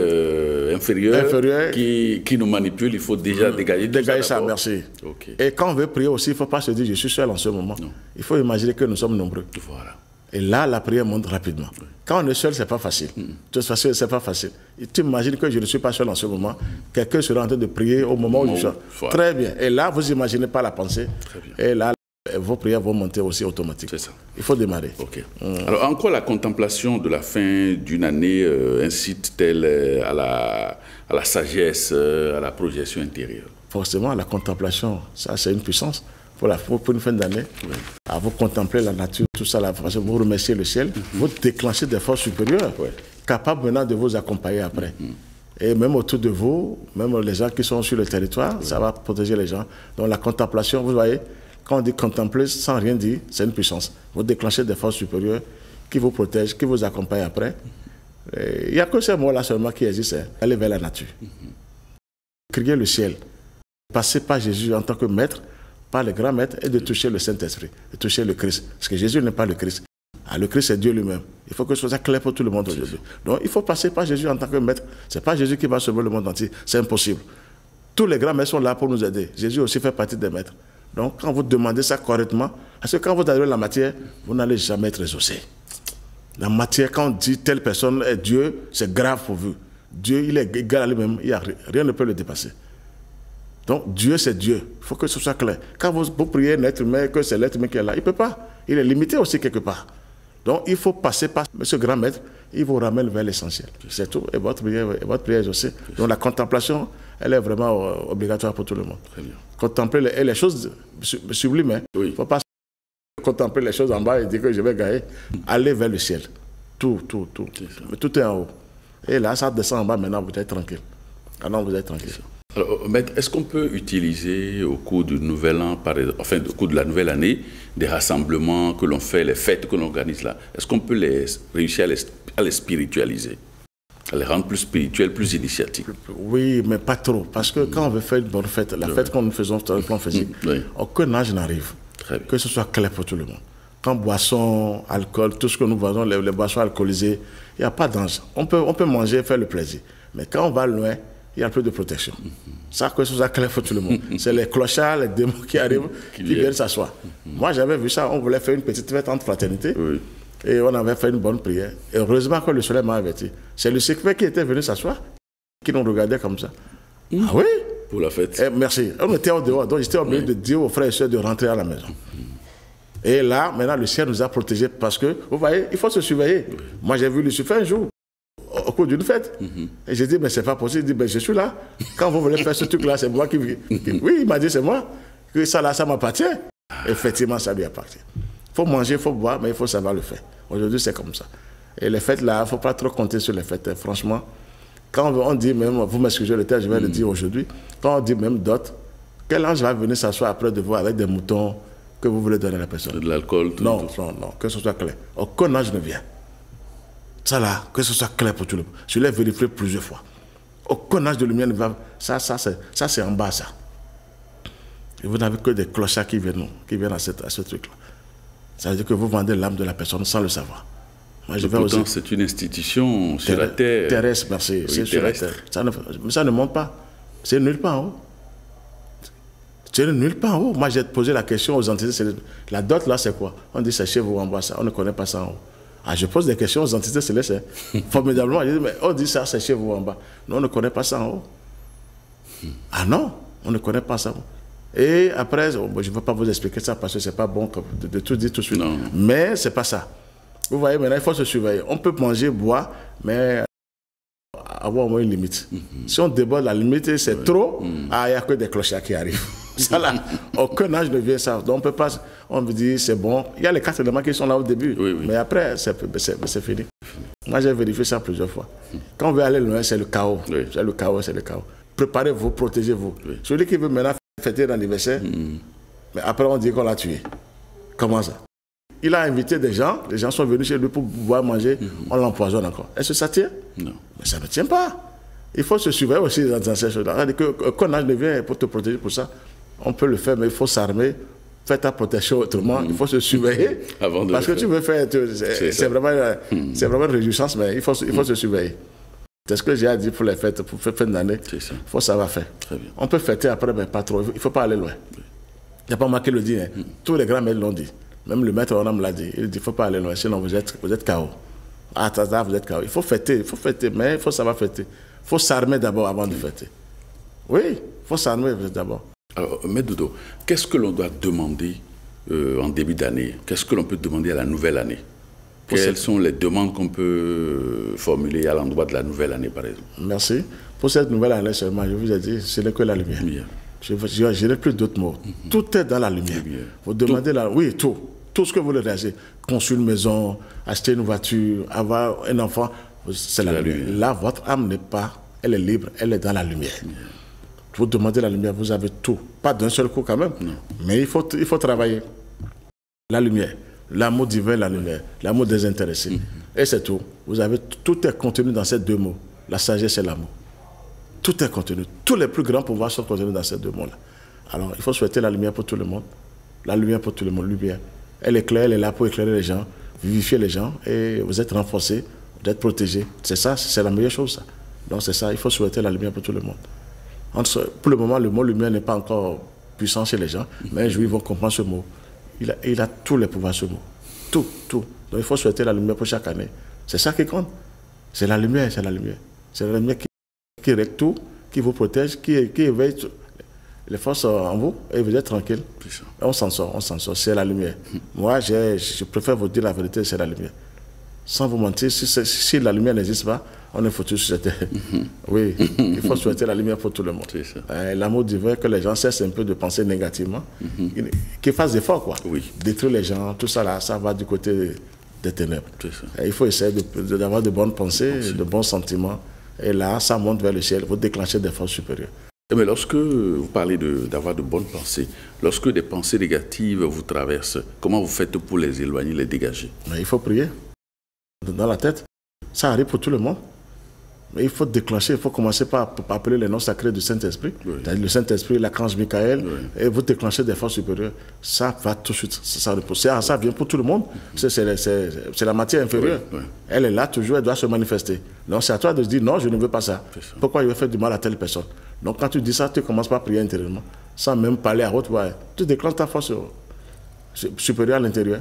inférieures qui nous manipulent. Il faut déjà dégager tout ça. Dégager ça, merci. Okay. Et quand on veut prier aussi, il ne faut pas se dire je suis seul en ce moment. Non. Il faut imaginer que nous sommes nombreux. Voilà. Et là, la prière monte rapidement. Oui. Quand on est seul, ce n'est pas facile. De toute façon, ce n'est pas facile. Et tu imagines que je ne suis pas seul en ce moment. Quelqu'un sera en train de prier au moment où je suis. Voilà. Très bien. Et là, vous n'imaginez pas la pensée. Très bien. Et là, vos prières vont monter aussi automatiquement. C'est ça. Il faut démarrer. Okay. Alors, en quoi la contemplation de la fin d'une année incite-t-elle à la sagesse, à la projection intérieure? Forcément, la contemplation, ça, c'est une puissance. Pour une fin d'année, oui. À vous contempler la nature, tout ça, vous remerciez le ciel, vous déclenchez des forces supérieures, oui. Capables maintenant de vous accompagner après. Et même autour de vous, même les gens qui sont sur le territoire, oui. Ça va protéger les gens. Donc la contemplation, vous voyez, quand on dit contempler sans rien dire, c'est une puissance. Vous déclenchez des forces supérieures qui vous protègent, qui vous accompagnent après. Il n'y a que ces mots-là seulement qui existent. Allez vers la nature. Crier le ciel. Passez par Jésus en tant que maître, par le grand maître, et de toucher le Saint-Esprit, de toucher le Christ. Parce que Jésus n'est pas le Christ. Ah, le Christ, c'est Dieu lui-même. Il faut que ce soit clair pour tout le monde aujourd'hui. Donc, il faut passer par Jésus en tant que maître. Ce n'est pas Jésus qui va sauver le monde entier. C'est impossible. Tous les grands maîtres sont là pour nous aider. Jésus aussi fait partie des maîtres. Donc, quand vous demandez ça correctement, parce que quand vous arrivez à la matière, vous n'allez jamais être exaucé. La matière, quand on dit telle personne est Dieu, c'est grave pour vous. Dieu, il est égal à lui-même. Rien ne peut le dépasser. Donc Dieu, c'est Dieu. Il faut que ce soit clair. Quand vous priez un être humain, que c'est l'être humain qui est là, il ne peut pas. Il est limité aussi quelque part. Donc il faut passer par ce grand maître, il vous ramène vers l'essentiel. C'est tout. Et votre prière est aussi. Donc la contemplation, elle est vraiment obligatoire pour tout le monde. Très bien. Contempler les choses sublimes. Hein. Oui. Il ne faut pas contempler les choses en bas et dire que je vais gagner. Aller vers le ciel. Tout. Mais tout est en haut. Et là, ça descend en bas, maintenant vous êtes tranquille. Alors vous êtes tranquille. Alors, maître, est-ce qu'on peut utiliser au cours du nouvel an, au cours de la nouvelle année, des rassemblements que l'on fait, les fêtes que l'on organise là, est-ce qu'on peut réussir à les spiritualiser, à les rendre plus spirituels, plus initiatiques? Oui, mais pas trop, parce que quand on veut faire une bonne fête, la fête que nous faisons sur le plan physique, aucun âge n'arrive, que ce soit clair pour tout le monde. Quand boissons, alcool, tout ce que nous vendons, les boissons alcoolisées, il n'y a pas d'âge. On peut manger et faire le plaisir, mais quand on va loin, il y a plus de protection. Ça, que ce soit clair pour tout le monde. C'est les clochards, les démons qui arrivent, qui viennent s'asseoir. Moi, j'avais vu ça, on voulait faire une petite fête entre fraternité, et on avait fait une bonne prière. Et heureusement que le soleil m'a averti. C'est le secret qui était venu s'asseoir, qui nous regardait comme ça. Ah oui? Pour la fête. Merci. On était au dehors, donc j'étais obligé de dire aux frères et sœurs de rentrer à la maison. Et là, maintenant, le ciel nous a protégés parce que, vous voyez, il faut se surveiller. Moi, j'ai vu Lucifer un jour, au cours d'une fête. Et j'ai dit, mais c'est pas possible. Il dit, ben, je suis là. Quand vous voulez faire ce truc-là, c'est moi qui... Oui, il m'a dit, c'est moi. Que ça, là, ça m'appartient. Effectivement, ça lui appartient. Il faut manger, il faut boire, mais il faut savoir le faire. Aujourd'hui, c'est comme ça. Et les fêtes, là, il ne faut pas trop compter sur les fêtes. Franchement, quand on dit même, vous m'excusez le terme, je vais le dire aujourd'hui, quand on dit même dot, quel ange va venir s'asseoir après de vous avec des moutons que vous voulez donner à la personne? De l'alcool, non, que ce soit clair. Aucun ange ne vient. Ça là, que ce soit clair pour tout le monde. Je l'ai vérifié plusieurs fois. Aucun âge de lumière ne va... Ça c'est en bas, ça. Et vous n'avez que des clochards qui viennent à ce truc-là. Ça veut dire que vous vendez l'âme de la personne sans le savoir. Moi, pourtant, c'est une institution sur la terre. Terrestre, merci. Oui, c'est sur la terre. Ça ne monte pas. C'est nulle part en haut. C'est nulle part en haut. Moi, j'ai posé la question aux entités. La dot, là, c'est quoi? On dit c'est chez vous en bas, ça. On ne connaît pas ça en haut. Ah, je pose des questions aux entités célestes. Formidablement, je dis, mais on dit ça, c'est chez vous en bas. Nous, on ne connaît pas ça en haut. Ah non, on ne connaît pas ça. Et après, je ne veux pas vous expliquer ça parce que ce n'est pas bon de tout dire tout de suite. Non. Mais ce n'est pas ça. Vous voyez, maintenant, il faut se surveiller. On peut manger, boire, mais avoir au moins une limite. Si on déborde la limite, c'est trop, il n'y a que des clochards qui arrivent. Ça là, aucun âge ne vient ça. Donc on peut pas, on me dit c'est bon. Il y a les 4 éléments qui sont là au début, mais après c'est fini. Moi j'ai vérifié ça plusieurs fois. Quand on veut aller loin, c'est le chaos. C'est le chaos, c'est le chaos. Préparez-vous, protégez-vous. Celui qui veut maintenant fêter l'anniversaire, mais après on dit qu'on l'a tué. Comment ça? Il a invité des gens sont venus chez lui pour pouvoir manger, on l'empoisonne encore. Est-ce que ça tient? Non. Mais ça ne tient pas. Il faut se surveiller aussi dans ces choses-là. C'est-à-dire qu'un âge ne vient pour te protéger pour ça. On peut le faire, mais il faut s'armer, faire ta protection autrement. Il faut se surveiller. Parce que tu veux faire. C'est vraiment une réjouissance, mais il faut se surveiller. C'est ce que j'ai dit pour les fêtes, pour faire fin d'année. Il faut savoir faire. On peut fêter après, mais pas trop. Il ne faut pas aller loin. Il n'y a pas moi qui le dis. Hein. Tous les grands maîtres l'ont dit. Même le maître on me l'a dit. Il dit il ne faut pas aller loin, sinon vous êtes KO. Ah, vous êtes KO. Il faut fêter, mais il faut savoir fêter. Il faut s'armer d'abord avant de fêter. Oui, il faut s'armer d'abord. Alors, Maître Dodo, qu'est-ce que l'on doit demander en début d'année? Qu'est-ce que l'on peut demander à la nouvelle année? Quelles sont les demandes qu'on peut formuler à l'endroit de la nouvelle année, par exemple? Merci. Pour cette nouvelle année seulement, je vous ai dit, ce n'est que la lumière. Je n'ai plus d'autres mots. Tout est dans la lumière. Vous demandez oui, tout. Tout ce que vous voulez réaliser. Construire une maison, acheter une voiture, avoir un enfant, c'est la lumière. Là, votre âme n'est pas, elle est libre, elle est dans la lumière. Vous demandez la lumière, vous avez tout. Pas d'un seul coup quand même, mais il faut travailler. La lumière, l'amour divin, la lumière, l'amour désintéressé. Et c'est tout. Tout est contenu dans ces 2 mots. La sagesse et l'amour. Tout est contenu. Tous les plus grands pouvoirs sont contenus dans ces 2 mots-là. Alors, il faut souhaiter la lumière pour tout le monde. La lumière pour tout le monde, lumière. Elle éclaire, elle est là pour éclairer les gens, vivifier les gens, et vous êtes renforcés, vous êtes protégés. C'est ça, c'est la meilleure chose, ça. Donc c'est ça, il faut souhaiter la lumière pour tout le monde. Pour le moment, le mot lumière n'est pas encore puissant chez les gens, mais un jour, ils vont comprendre ce mot. Il a tous les pouvoirs, ce mot. Tout. Donc il faut souhaiter la lumière pour chaque année. C'est ça qui compte. C'est la lumière, c'est la lumière. C'est la lumière qui règle tout, qui vous protège, qui éveille les forces en vous, et vous êtes tranquille. On s'en sort, c'est la lumière. Moi, je préfère vous dire la vérité, c'est la lumière. Sans vous mentir, si la lumière n'existe pas, on est foutu sur cette terre. Oui, il faut souhaiter la lumière pour tout le monde. L'amour divin, que les gens cessent un peu de penser négativement, qu'ils fassent des efforts, quoi. Détruire les gens, tout ça là, ça va du côté des ténèbres. Il faut essayer d'avoir de bonnes pensées, de bons sentiments, et là, ça monte vers le ciel, vous déclenchez des forces supérieures. Mais lorsque vous parlez d'avoir de bonnes pensées, lorsque des pensées négatives vous traversent, comment vous faites pour les éloigner, les dégager? Mais il faut prier. Dans la tête, ça arrive pour tout le monde. Mais il faut déclencher, il faut commencer par appeler les noms sacrés du Saint-Esprit. Le Saint-Esprit, l'archange Michael, et vous déclenchez des forces supérieures. Ça va tout de suite, ça vient pour tout le monde. C'est la matière inférieure. Elle est là toujours, elle doit se manifester. Donc c'est à toi de se dire, non, je ne veux pas ça. Pourquoi je vais faire du mal à telle personne? Donc quand tu dis ça, tu commences par prier intérieurement, sans même parler à haute voix. Tu déclenches ta force supérieure à l'intérieur.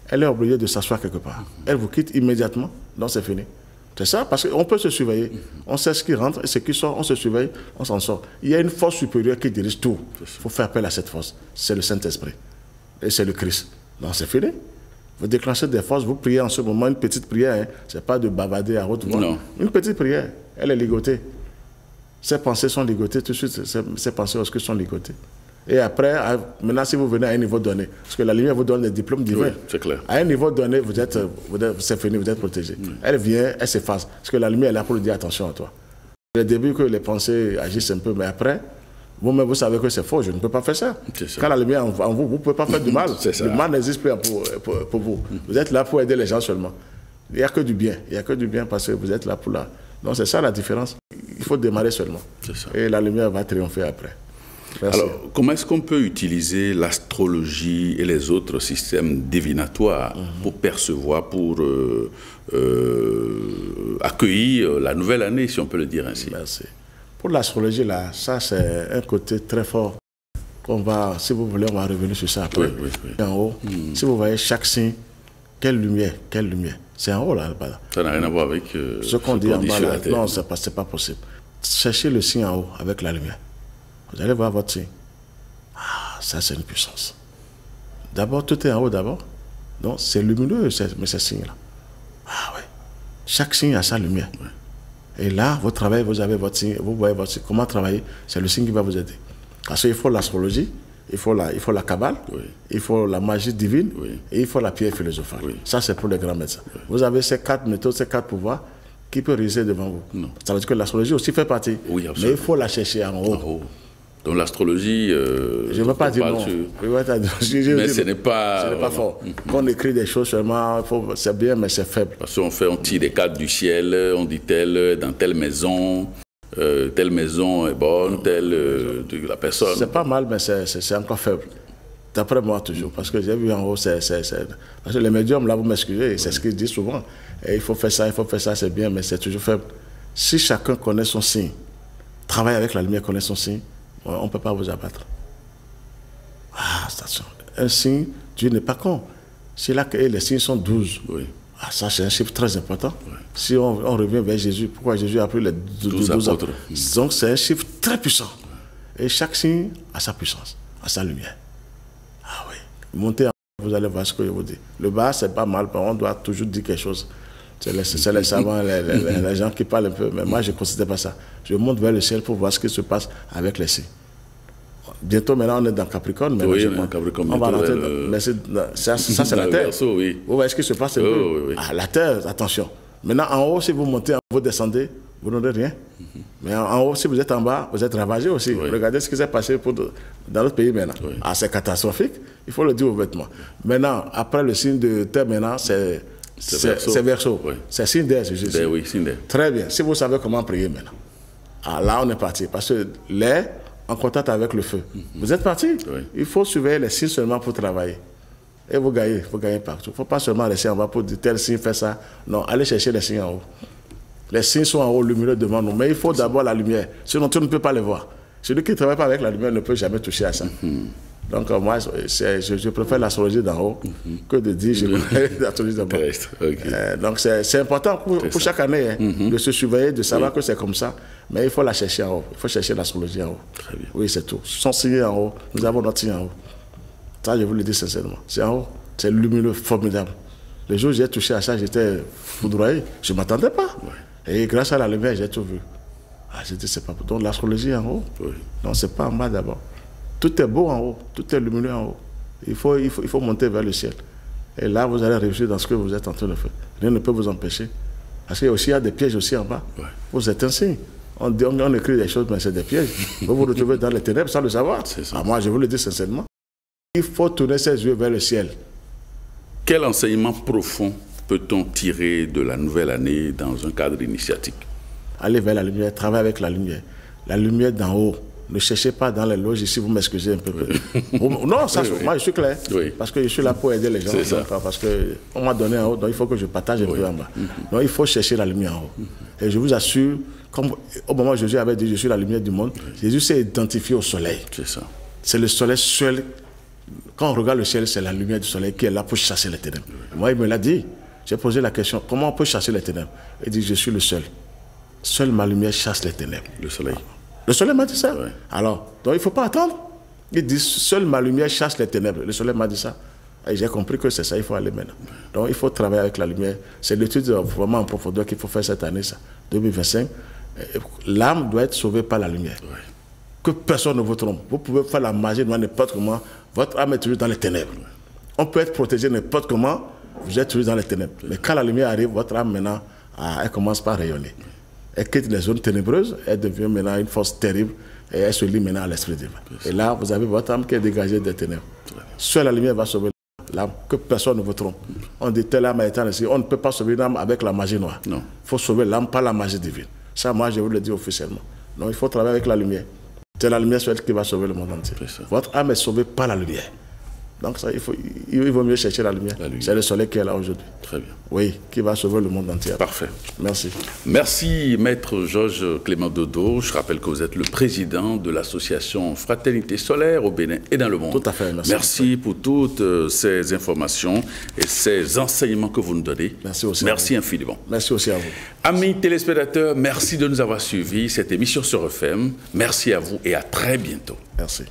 Elle est obligée de s'asseoir quelque part. Elle vous quitte immédiatement, donc c'est fini. C'est ça, parce qu'on peut se surveiller. On sait ce qui rentre et ce qui sort, on se surveille, on s'en sort. Il y a une force supérieure qui dirige tout. Il faut faire appel à cette force. C'est le Saint-Esprit. Et c'est le Christ. Donc c'est fini. Vous déclenchez des forces, vous priez en ce moment une petite prière. Hein. Ce n'est pas de bavarder à haute voix. Non. Une petite prière. Elle est ligotée. Ces pensées sont ligotées tout de suite. Ces pensées obscures sont ligotées. Et après, maintenant, si vous venez à un niveau donné, parce que la lumière vous donne des diplômes divins. Oui, c'est clair. À un niveau donné, c'est fini, vous êtes protégé. Elle vient, elle s'efface. Parce que la lumière est là pour lui dire attention à toi. Au début, que les pensées agissent un peu, mais après, vous-même, vous savez que c'est faux, je ne peux pas faire ça. Quand la lumière est en vous, vous ne pouvez pas faire du mal. Le mal n'existe plus pour vous. Vous êtes là pour aider les gens seulement. Il n'y a que du bien. Il n'y a que du bien parce que vous êtes là pour là. Donc c'est ça la différence. Il faut démarrer seulement. Et la lumière va triompher après. Merci. Alors, comment est-ce qu'on peut utiliser l'astrologie et les autres systèmes divinatoires pour percevoir, pour accueillir la nouvelle année, si on peut le dire ainsi? Merci. Pour l'astrologie, là, ça c'est un côté très fort. Si vous voulez, on va revenir sur ça après. Oui. En haut, si vous voyez chaque signe, quelle lumière. C'est en haut là-bas. Ça n'a rien à voir avec ce qu'on dit en bas là. Non, c'est pas possible. Cherchez le signe en haut avec la lumière. Vous allez voir votre signe. Ah, ça c'est une puissance. D'abord, tout est en haut d'abord. Donc c'est lumineux, mais ces signes-là. Ah oui. Chaque signe a sa lumière. Ouais. Et là, vous travaillez, vous avez votre signe, vous voyez votre signe. Comment travailler? C'est le signe qui va vous aider. Parce qu'il faut l'astrologie, il faut la Kabbale, oui. Il faut la magie divine, oui. Et il faut la pierre philosophale. Oui. Ça, c'est pour les grands médecins. Oui. Vous avez ces 4 méthodes, ces 4 pouvoirs qui peuvent réaliser devant vous. Non. Ça veut dire que l'astrologie aussi fait partie. Oui, absolument. Mais il faut la chercher en haut. En haut. Donc l'astrologie, je ne veux pas dire non. Mais ce n'est pas fort. Quand on écrit des choses seulement, c'est bien, mais c'est faible. Parce qu'on tire des cartes du ciel, on dit dans telle maison est bonne, de la personne. C'est pas mal, mais c'est encore faible. D'après moi toujours, parce que j'ai vu en haut, parce que les médiums, là, vous m'excusez, c'est ce qu'ils disent souvent. Et il faut faire ça, c'est bien, mais c'est toujours faible. Si chacun connaît son signe, travaille avec la lumière, connaît son signe, on ne peut pas vous abattre. Ah, attention. Un signe, Dieu n'est pas con. C'est là que les signes sont 12. Oui. Ah, ça, c'est un chiffre très important. Oui. Si on revient vers Jésus, pourquoi Jésus a pris les 12 apôtres? Donc, c'est un chiffre très puissant. Et chaque signe a sa puissance, a sa lumière. Ah oui. Montez en haut, vous allez voir ce que je vous dis. Le bas, c'est pas mal, on doit toujours dire quelque chose. C'est les savants, les gens qui parlent un peu, mais moi je ne considère pas ça. Je monte vers le ciel pour voir ce qui se passe avec les signes. Bientôt, maintenant, on est dans Capricorne. Mais oui, on va rentrer ça c'est la Terre. Verseau, oui. Vous voyez ce qui se passe un peu. Oui. Ah, la Terre, attention. Maintenant, en haut, si vous montez, vous descendez, vous n'aurez rien. Mais en haut, si vous êtes en bas, vous êtes ravagé aussi. Oui. Regardez ce qui s'est passé dans notre pays maintenant. Oui. Ah, c'est catastrophique. Il faut le dire ouvertement. Maintenant, après le signe de Terre, maintenant, c'est Verseau. Oui. C'est signe d'air, c'est juste. Oui, signe d'air. Très bien. Si vous savez comment prier maintenant. Ah, là, on est parti. Parce que l'air, en contact avec le feu. Vous êtes parti. Oui. Il faut surveiller les signes seulement pour travailler. Et vous gagnez partout. Il ne faut pas seulement rester en bas pour dire tel signe fait ça. Non, allez chercher les signes en haut. Les signes sont en haut, lumineux devant nous. Mais il faut d'abord la lumière. Sinon, tu ne peux pas les voir. Celui qui ne travaille pas avec la lumière ne peut jamais toucher à ça. Donc, moi, je préfère l'astrologie d'en haut que de dire je préfère l'astrologie d'en bas. Okay. Donc, c'est important pour chaque année de se surveiller, de savoir que c'est comme ça. Mais il faut la chercher en haut. Il faut chercher l'astrologie en haut. Très bien. Oui, c'est tout. Son signe en haut. Nous avons notre signe en haut. Ça, je vous le dis sincèrement. C'est en haut. C'est lumineux, formidable. Le jour où j'ai touché à ça, j'étais foudroyé. Je ne m'attendais pas. Ouais. Et grâce à la lumière, j'ai tout vu. Ah, j'ai dit, c'est pas. Donc, l'astrologie en haut. Oui. Non, c'est pas en bas d'abord. Tout est beau en haut, tout est lumineux en haut. Il faut monter vers le ciel. Et là, vous allez réussir dans ce que vous êtes en train de faire. Rien ne peut vous empêcher. Parce qu'il y a des pièges aussi en bas. Ouais. Vous êtes un signe. On écrit des choses, mais c'est des pièges. Vous vous retrouvez dans les ténèbres sans le savoir. Ah, moi, je vous le dis sincèrement. Il faut tourner ses yeux vers le ciel. Quel enseignement profond peut-on tirer de la nouvelle année dans un cadre initiatique? Allez vers la lumière, travaillez avec la lumière. La lumière d'en haut. Ne cherchez pas dans les loges ici, vous m'excusez un peu. Non, ça, moi je suis clair. Oui. Parce que je suis là pour aider les gens. Donc, parce qu'on m'a donné en haut, donc il faut que je partage un peu en bas. Donc il faut chercher la lumière en haut. Et je vous assure, comme au moment où Jésus avait dit je suis la lumière du monde, Jésus s'est identifié au soleil. C'est ça. C'est le soleil seul. Quand on regarde le ciel, c'est la lumière du soleil qui est là pour chasser les ténèbres. Moi, il me l'a dit. J'ai posé la question, comment on peut chasser les ténèbres? Il dit, je suis le seul. Seule ma lumière chasse les ténèbres. Le soleil. Le soleil m'a dit ça. Ouais. Alors, donc il ne faut pas attendre. Il dit, seule ma lumière chasse les ténèbres. Le soleil m'a dit ça. Et j'ai compris que c'est ça, il faut aller maintenant. Donc il faut travailler avec la lumière. C'est l'étude vraiment en profondeur qu'il faut faire cette année, ça. 2025. L'âme doit être sauvée par la lumière. Ouais. Que personne ne vous trompe. Vous pouvez faire la magie de n'importe comment. Votre âme est toujours dans les ténèbres. Ouais. On peut être protégé n'importe comment. Vous êtes toujours dans les ténèbres. Ouais. Mais quand la lumière arrive, votre âme maintenant, elle commence par rayonner. Ouais. Elle quitte les zones ténébreuses, elle devient maintenant une force terrible et elle se lie maintenant à l'esprit divin. Et là, vous avez votre âme qui est dégagée des ténèbres. Seule la lumière va sauver l'âme, que personne ne vous trompe. On dit telle âme est éternelle ici. On ne peut pas sauver l'âme avec la magie noire. Il faut sauver l'âme par la magie divine. Ça, moi, je vous le dis officiellement. Donc, il faut travailler avec la lumière. C'est la lumière qui va sauver le monde entier. Votre âme est sauvée par la lumière. Donc ça, il vaut mieux chercher la lumière. C'est le soleil qui est là aujourd'hui. Très bien. Oui, qui va sauver le monde entier. Parfait. Merci. Merci, Maître Georges Clément Dodo. Je rappelle que vous êtes le président de l'association Fraternité Solaire au Bénin et dans le monde. Tout à fait, merci. Merci pour toutes ces informations et ces enseignements que vous nous donnez. Merci aussi. Merci infiniment. Merci aussi à vous. Amis téléspectateurs, merci de nous avoir suivis. Cette émission sur FM. Merci à vous et à très bientôt. Merci.